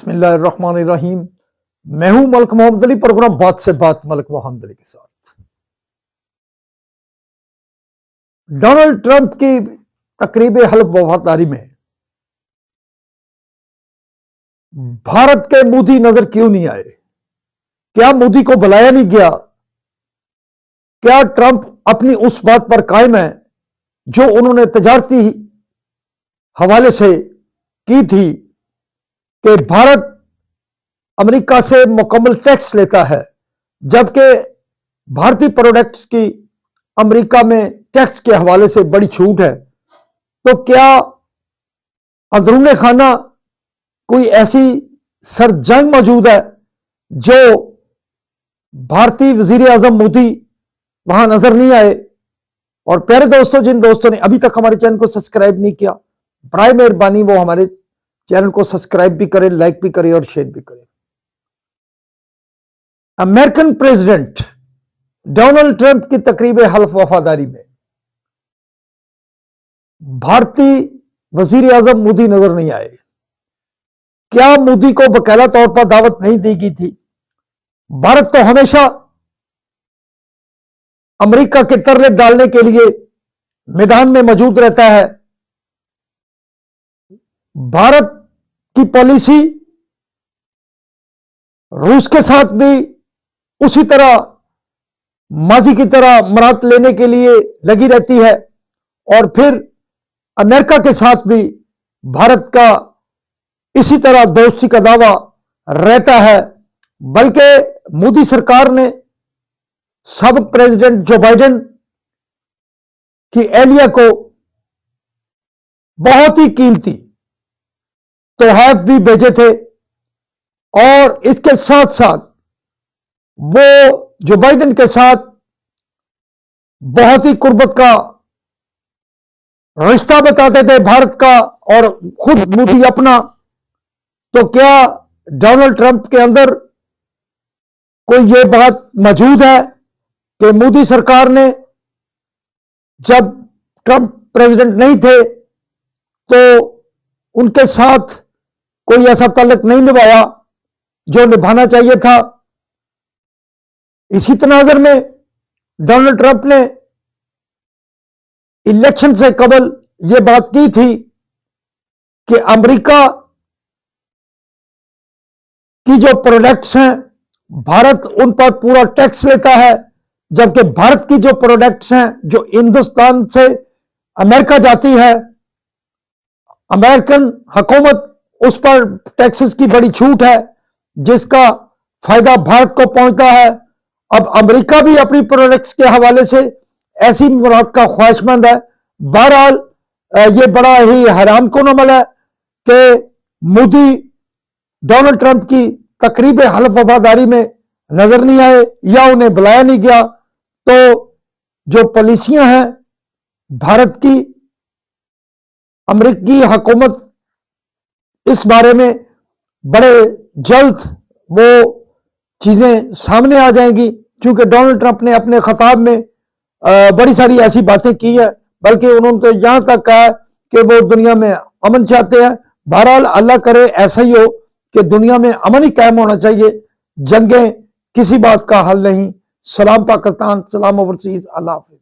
बिस्मिल्लाहिर्रहमानिर्रहीम। मैं हूं मलिक मोहम्मद अली। प्रोग्राम बात से बात मलिक मोहम्मद अली के साथ। डोनाल्ड ट्रंप की तकरीब हल्फ वफादारी में भारत के मोदी नजर क्यों नहीं आए? क्या मोदी को बुलाया नहीं गया? क्या ट्रंप अपनी उस बात पर कायम है जो उन्होंने तजारती हवाले से की थी कि भारत अमेरिका से मुकम्मल टैक्स लेता है, जबकि भारतीय प्रोडक्ट्स की अमेरिका में टैक्स के हवाले से बड़ी छूट है? तो क्या अंदरूने खाना कोई ऐसी सरजंग मौजूद है जो भारतीय वजीर आजम मोदी वहां नजर नहीं आए? और प्यारे दोस्तों, जिन दोस्तों ने अभी तक हमारे चैनल को सब्सक्राइब नहीं किया, बराए मेहरबानी वो हमारे चैनल को सब्सक्राइब भी करें, लाइक भी करें और शेयर भी करें। अमेरिकन प्रेसिडेंट डोनाल्ड ट्रंप की तकरीब हल्फ वफादारी में भारतीय वजीर आजम मोदी नजर नहीं आए। क्या मोदी को बकायदा तौर पर दावत नहीं दी गई थी? भारत तो हमेशा अमेरिका के तरले डालने के लिए मैदान में मौजूद रहता है। भारत की पॉलिसी रूस के साथ भी उसी तरह माजी की तरह मरात लेने के लिए लगी रहती है, और फिर अमेरिका के साथ भी भारत का इसी तरह दोस्ती का दावा रहता है। बल्कि मोदी सरकार ने साबिक प्रेसिडेंट जो बाइडेन की एहलिया को बहुत ही कीमती तोहफे भी भेजे थे, और इसके साथ साथ वो जो बाइडेन के साथ बहुत ही कुर्बत का रिश्ता बताते थे भारत का, और खुद मोदी अपना। तो क्या डोनाल्ड ट्रंप के अंदर कोई ये बात मौजूद है कि मोदी सरकार ने जब ट्रंप प्रेसिडेंट नहीं थे तो उनके साथ कोई ऐसा ताल्लुक नहीं निभाया जो निभाना चाहिए था? इसी तनाजर में डोनाल्ड ट्रंप ने इलेक्शन से कबल यह बात की थी कि अमेरिका की जो प्रोडक्ट्स हैं भारत उन पर पूरा टैक्स लेता है, जबकि भारत की जो प्रोडक्ट्स हैं जो हिंदुस्तान से अमेरिका जाती है, अमेरिकन हुकूमत उस पर टैक्सेस की बड़ी छूट है, जिसका फायदा भारत को पहुंचता है। अब अमेरिका भी अपनी प्रोडक्ट्स के हवाले से ऐसी मुराद का ख्वाहिशमंद है। बहरहाल ये बड़ा ही हैरानकुन अमल है कि मोदी डोनाल्ड ट्रंप की तकरीब हल्फ वफादारी में नजर नहीं आए या उन्हें बुलाया नहीं गया। तो जो पॉलिसियां हैं भारत की, अमेरिकी हुकूमत इस बारे में बड़े जल्द वो चीजें सामने आ जाएंगी, क्योंकि डोनाल्ड ट्रंप ने अपने खिताब में बड़ी सारी ऐसी बातें की है, बल्कि उन्होंने तो यहां तक कहा कि वो दुनिया में अमन चाहते हैं। बहरहाल अल्लाह करे ऐसा ही हो कि दुनिया में अमन ही कायम होना चाहिए, जंगें किसी बात का हल नहीं। सलाम पाकिस्तान, सलाम ओवरसीज, अल्लाह हाफिज।